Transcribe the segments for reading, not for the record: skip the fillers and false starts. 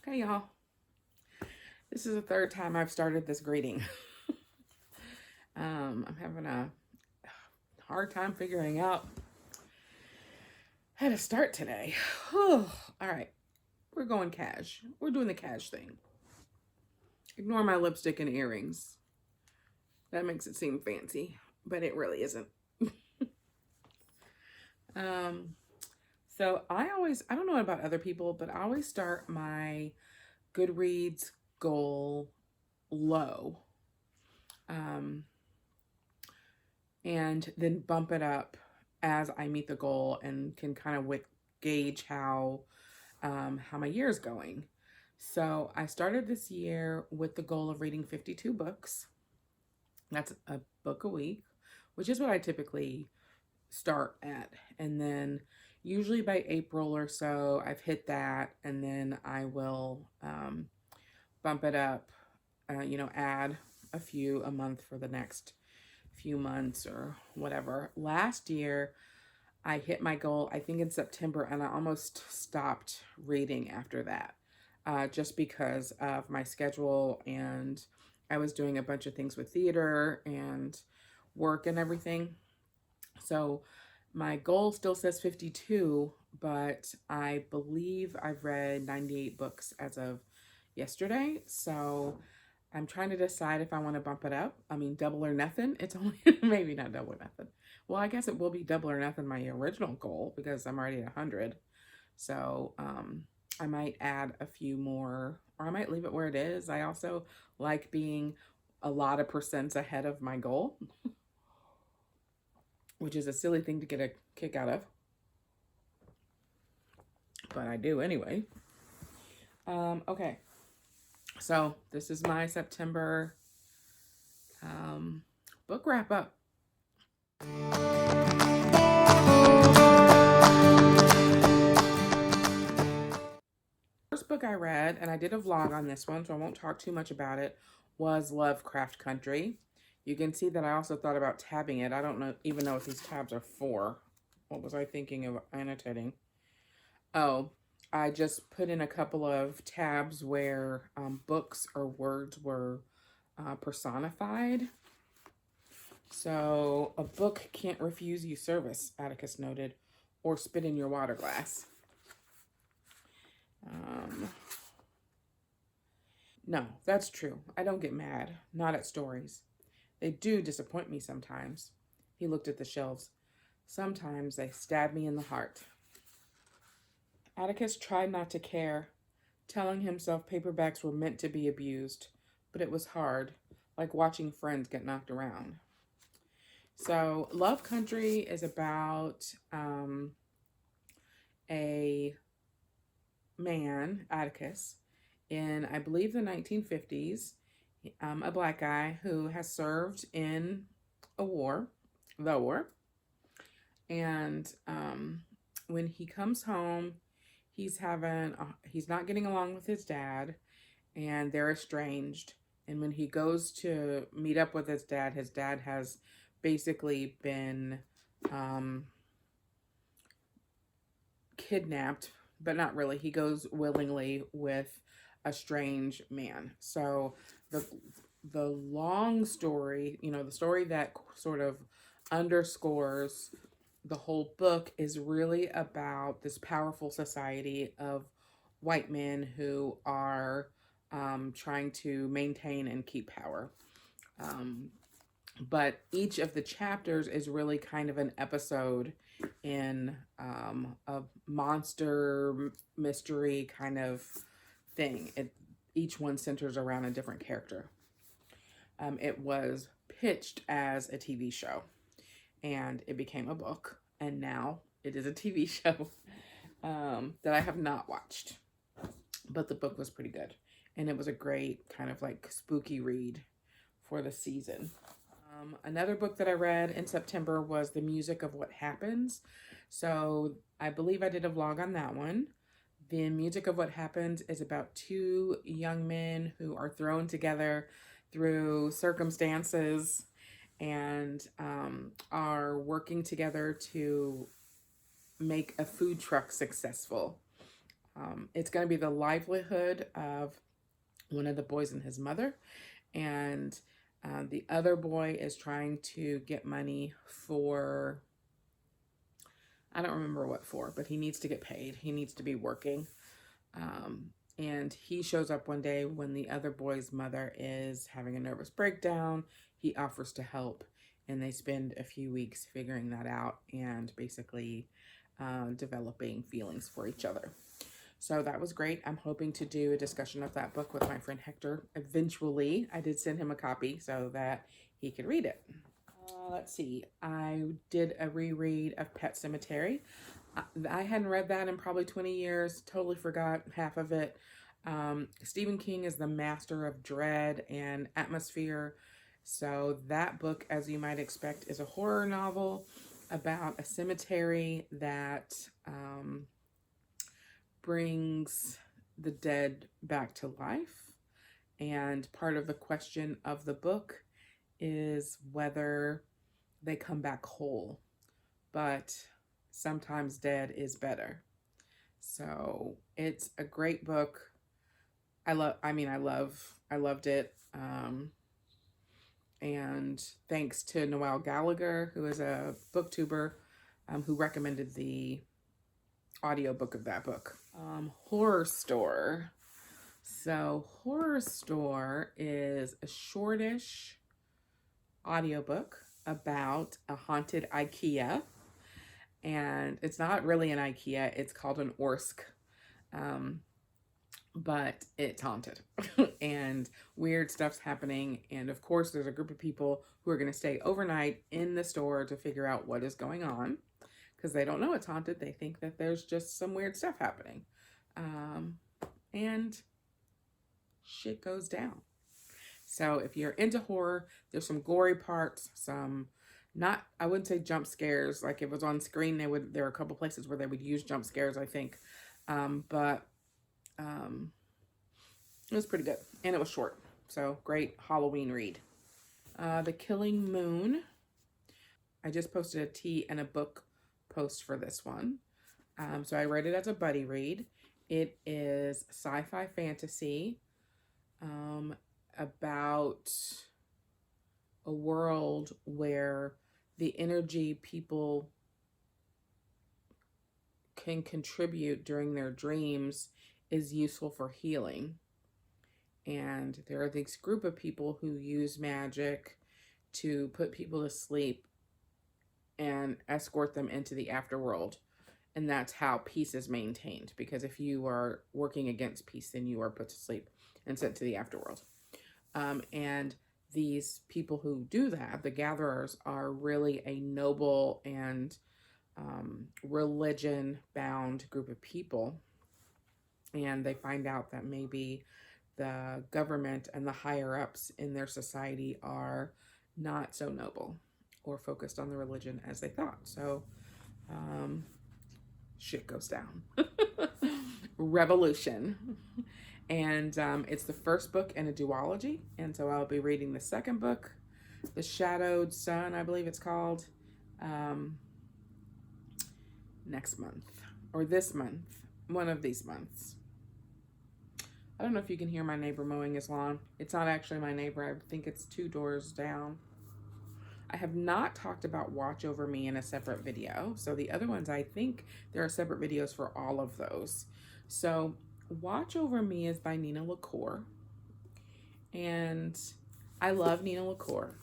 Hey y'all. This is the third time I've started this greeting. I'm having a hard time figuring out how to start today. All right, we're going cash. We're doing the cash thing. Ignore my lipstick and earrings. That makes it seem fancy, but it really isn't. um, so I don't know about other people, but I always start my Goodreads goal low. Um, and then bump it up as I meet the goal and can kind of gauge how my year is going. So I started this year with the goal of reading 52 books. That's a book a week, which is what I typically start at. And then usually by April or so, I've hit that, and then I will bump it up, add a few a month for the next few months or whatever. Last year, I hit my goal, I think in September, and I almost stopped reading after that, just because of my schedule, and I was doing a bunch of things with theater and work and everything. So my goal still says 52, but I believe I've read 98 books as of yesterday. So I'm trying to decide if I want to bump it up. I mean, double or nothing. It's only maybe not double or nothing. Well, I guess it will be double or nothing, my original goal, because I'm already at 100. So I might add a few more, or I might leave it where it is. I also like being a lot of percents ahead of my goal, which is a silly thing to get a kick out of, but I do anyway. Okay, so this is my September book wrap up. First book I read, and I did a vlog on this one, so I won't talk too much about it, was Lovecraft Country. You can see that I also thought about tabbing it. I don't even know what these tabs are for. What was I thinking of annotating? Oh, I just put in a couple of tabs where books or words were personified. So, a book can't refuse you service, Atticus noted, or spit in your water glass. No, that's true. I don't get mad, not at stories. They do disappoint me sometimes. He looked at the shelves. Sometimes they stab me in the heart. Atticus tried not to care, telling himself paperbacks were meant to be abused, but it was hard, like watching friends get knocked around. So, Love Country is about a man, Atticus, in, I believe, the 1950s, a black guy who has served in the war, and when he comes home, he's not getting along with his dad, and they're estranged. And when he goes to meet up with his dad has basically been kidnapped, but not really. He goes willingly with a strange man. So the long story, the story that sort of underscores the whole book is really about this powerful society of white men who are trying to maintain and keep power. But each of the chapters is really kind of an episode in a monster mystery kind of thing. Each one centers around a different character. It was pitched as a TV show, and it became a book, and now it is a TV show that I have not watched. But the book was pretty good, and it was a great kind of like spooky read for the season. Another book that I read in September was The Music of What Happens. So I believe I did a vlog on that one. The Music of What Happens is about two young men who are thrown together through circumstances and are working together to make a food truck successful. It's going to be the livelihood of one of the boys and his mother, and the other boy is trying to get money for, I don't remember what for, but he needs to get paid. He needs to be working. And he shows up one day when the other boy's mother is having a nervous breakdown. He offers to help, and they spend a few weeks figuring that out and basically developing feelings for each other. So that was great. I'm hoping to do a discussion of that book with my friend Hector eventually. I did send him a copy so that he could read it. Let's see. I did a reread of Pet Sematary. I hadn't read that in probably 20 years. Totally forgot half of it. Stephen King is the master of dread and atmosphere. So that book, as you might expect, is a horror novel about a cemetery that brings the dead back to life. And part of the question of the book is whether they come back whole. But sometimes dead is better. So it's a great book. I loved it. And thanks to Noelle Gallagher, who is a booktuber, who recommended the audiobook of that book. Horror Store. So Horror Store is a shortish audiobook about a haunted IKEA. And it's not really an IKEA, it's called an Orsk. But it's haunted and weird stuff's happening. And of course, there's a group of people who are going to stay overnight in the store to figure out what is going on because they don't know it's haunted. They think that there's just some weird stuff happening. And shit goes down. So if you're into horror, there's some gory parts, some not, I wouldn't say jump scares. Like if it was on screen, there were a couple places where they would use jump scares, I think. But it was pretty good, and it was short, so great Halloween read. The Killing Moon. I just posted a tea and a book post for this one. So I read it as a buddy read. It is sci-fi fantasy about a world where the energy people can contribute during their dreams is useful for healing. And there are this group of people who use magic to put people to sleep and escort them into the afterworld. And that's how peace is maintained. Because if you are working against peace, then you are put to sleep and sent to the afterworld. And these people who do that, the gatherers, are really a noble and religion-bound group of people. And they find out that maybe the government and the higher-ups in their society are not so noble or focused on the religion as they thought. So shit goes down. Revolution. And it's the first book in a duology. And so I'll be reading the second book, The Shadowed Sun, I believe it's called, next month or this month, one of these months. I don't know if you can hear my neighbor mowing his lawn. It's not actually my neighbor. I think it's 2 doors down. I have not talked about Watch Over Me in a separate video. So the other ones, I think there are separate videos for all of those. So Watch Over Me is by Nina LaCour. And I love Nina LaCour.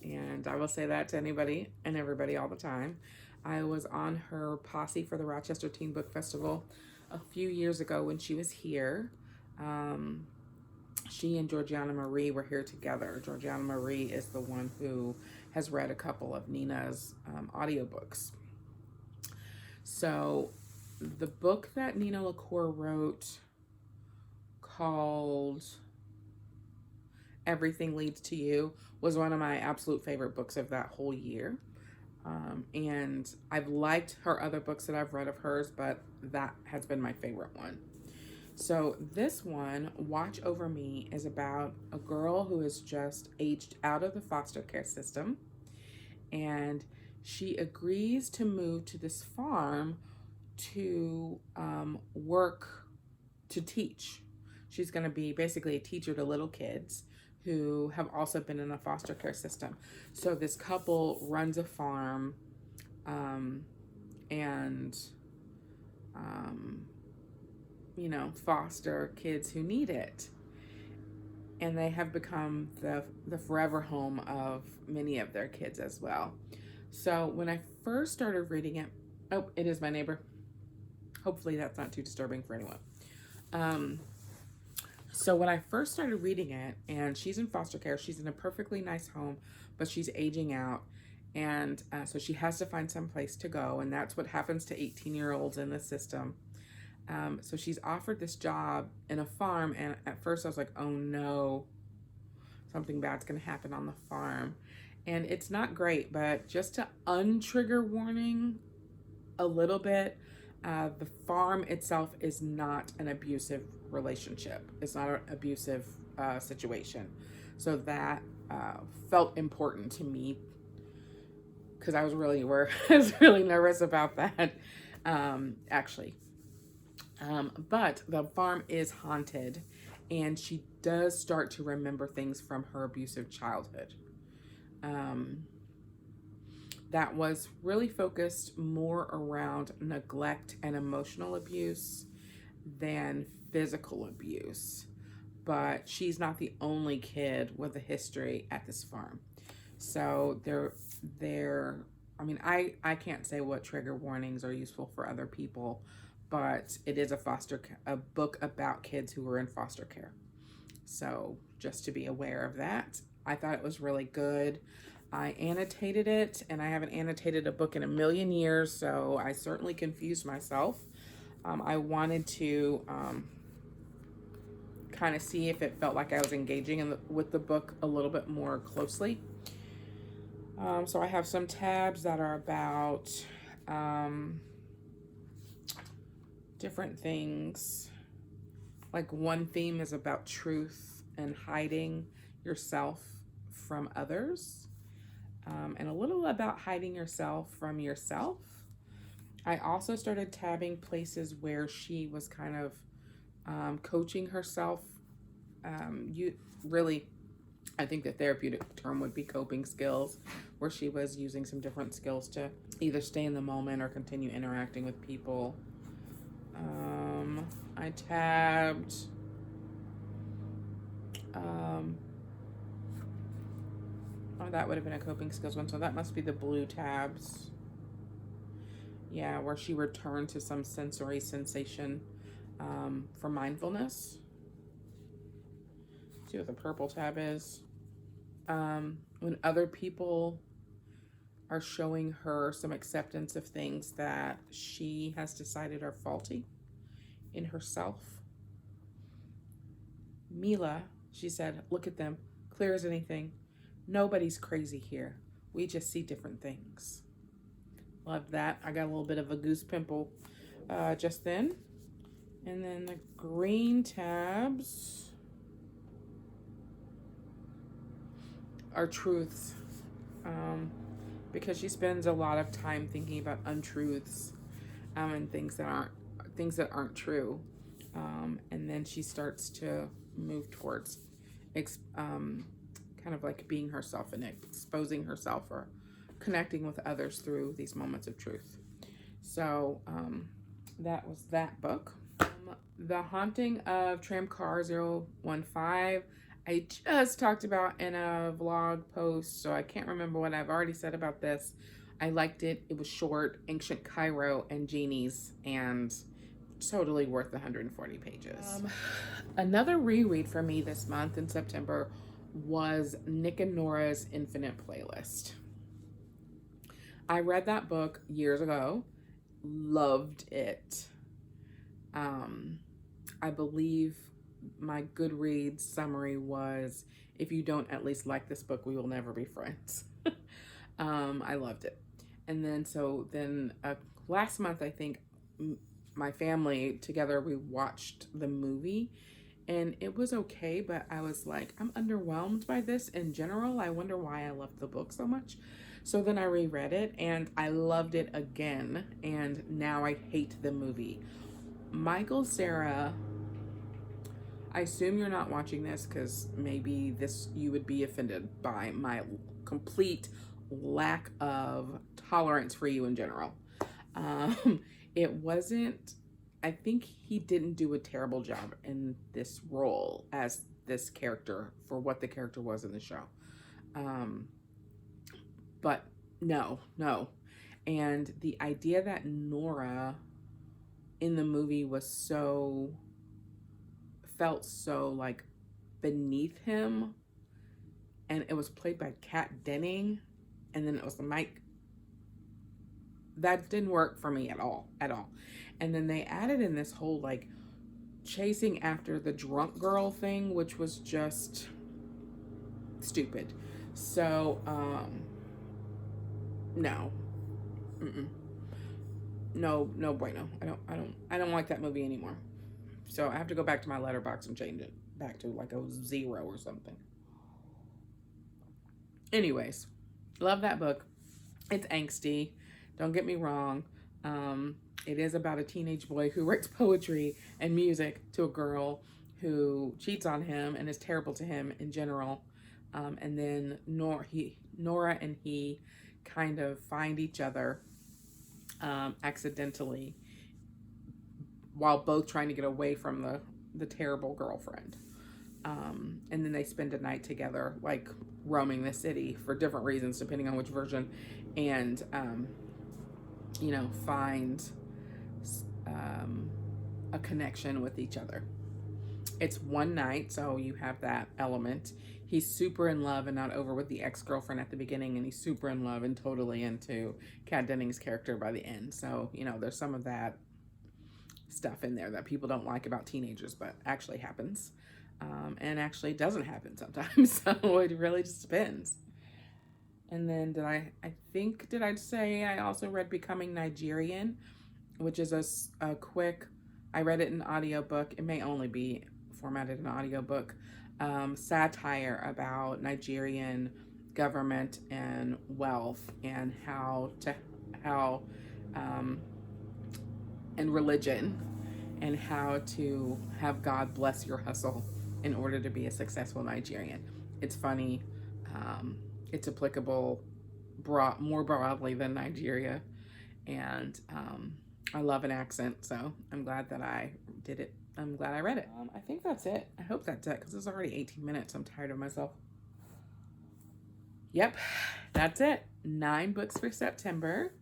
And I will say that to anybody and everybody all the time. I was on her posse for the Rochester Teen Book Festival a few years ago when she was here. She and Georgiana Marie were here together. Georgiana Marie is the one who has read a couple of Nina's audiobooks. So the book that Nina LaCour wrote called Everything Leads to You was one of my absolute favorite books of that whole year. And I've liked her other books that I've read of hers, but that has been my favorite one. So this one, Watch Over Me, is about a girl who is just aged out of the foster care system. And she agrees to move to this farm to work to teach. She's going to be basically a teacher to little kids who have also been in a foster care system. So this couple runs a farm, and foster kids who need it. And they have become the forever home of many of their kids as well. So when I first started reading it, oh, it is my neighbor. Hopefully that's not too disturbing for anyone. So when I first started reading it, and she's in foster care, she's in a perfectly nice home, but she's aging out. And so she has to find some place to go. And that's what happens to 18-year-olds in the system. So she's offered this job in a farm. And at first I was like, oh no, something bad's going to happen on the farm. And it's not great, but just to untrigger warning a little bit, the farm itself is not an abusive relationship. It's not an abusive situation. So that felt important to me, because I was really nervous about that, actually. But the farm is haunted, and she does start to remember things from her abusive childhood. That was really focused more around neglect and emotional abuse than physical abuse. But she's not the only kid with a history at this farm. So I can't say what trigger warnings are useful for other people, but it is a book about kids who were in foster care. So just to be aware of that. I thought it was really good. I annotated it, and I haven't annotated a book in a million years, so I certainly confused myself. I wanted to kind of see if it felt like I was engaging with the book a little bit more closely. So I have some tabs that are about different things. Like one theme is about truth and hiding yourself from others. And a little about hiding yourself from yourself. I also started tabbing places where she was kind of coaching herself. I think the therapeutic term would be coping skills, where she was using some different skills to either stay in the moment or continue interacting with people. I tabbed that would have been a coping skills one, so that must be the blue tabs. Yeah, where she returned to some sensory sensation for mindfulness. See what the purple tab is. When other people are showing her some acceptance of things that she has decided are faulty in herself. Mila, she said, look at them, clear as anything. Nobody's crazy here. We just see different things. Love that. I got a little bit of a goose pimple just then. And then the green tabs are truths. Because she spends a lot of time thinking about untruths and things that aren't true. And then she starts to move towards kind of like being herself and exposing herself or connecting with others through these moments of truth. So that was that book. The Haunting of Tramcar 015. I just talked about in a vlog post, so I can't remember what I've already said about this. I liked it. It was short, ancient Cairo and genies, and totally worth the 140 pages. Another reread for me this month in September was Nick and Nora's Infinite Playlist. I read that book years ago, loved it. I believe my Goodreads summary was, if you don't at least like this book, we will never be friends. I loved it. And then last month, I think my family together, we watched the movie, and it was okay, but I was like, I'm underwhelmed by this in general. I wonder why I loved the book so much. So then I reread it, and I loved it again, and now I hate the movie. Michael Cera I assume you're not watching this because maybe this you would be offended by my complete lack of tolerance for you in general. Um, it wasn't. I think he didn't do a terrible job in this role as this character for what the character was in the show. Um, but no, no. And the idea that Nora in the movie was so felt so like beneath him, and it was played by Kat Denning, and then it was the Mike. That didn't work for me at all. And then they added in this whole like chasing after the drunk girl thing, which was just stupid. So, no, mm-mm. No, no bueno. I don't like that movie anymore. So I have to go back to my letterbox and change it back to like a 0 or something. Anyways, love that book. It's angsty. Don't get me wrong. It is about a teenage boy who writes poetry and music to a girl who cheats on him and is terrible to him in general. And then Nora and he kind of find each other accidentally while both trying to get away from the terrible girlfriend. And then they spend a night together, like roaming the city for different reasons, depending on which version, and find a connection with each other. It's one night, so you have that element. He's super in love and not over with the ex-girlfriend at the beginning, and he's super in love and totally into Kat Denning's character by the end. So, there's some of that stuff in there that people don't like about teenagers, but actually happens. And actually doesn't happen sometimes. So it really just depends. And then did I say I also read Becoming Nigerian, which is a quick, I read it in audiobook. It may only be formatted in audiobook. Satire about Nigerian government and wealth and and religion, and how to have God bless your hustle in order to be a successful Nigerian. It's funny. It's applicable more broadly than Nigeria. And I love an accent, so I'm glad that I did it. I'm glad I read it. I think that's it. I hope that's it, because it's already 18 minutes. I'm tired of myself. Yep, that's it. 9 books for September.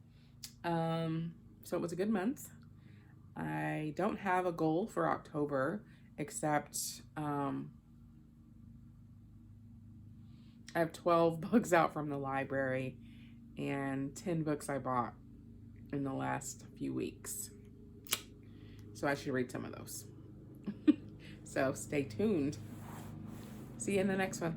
So it was a good month. I don't have a goal for October, except I have 12 books out from the library and 10 books I bought in the last few weeks. So I should read some of those. So stay tuned. See you in the next one.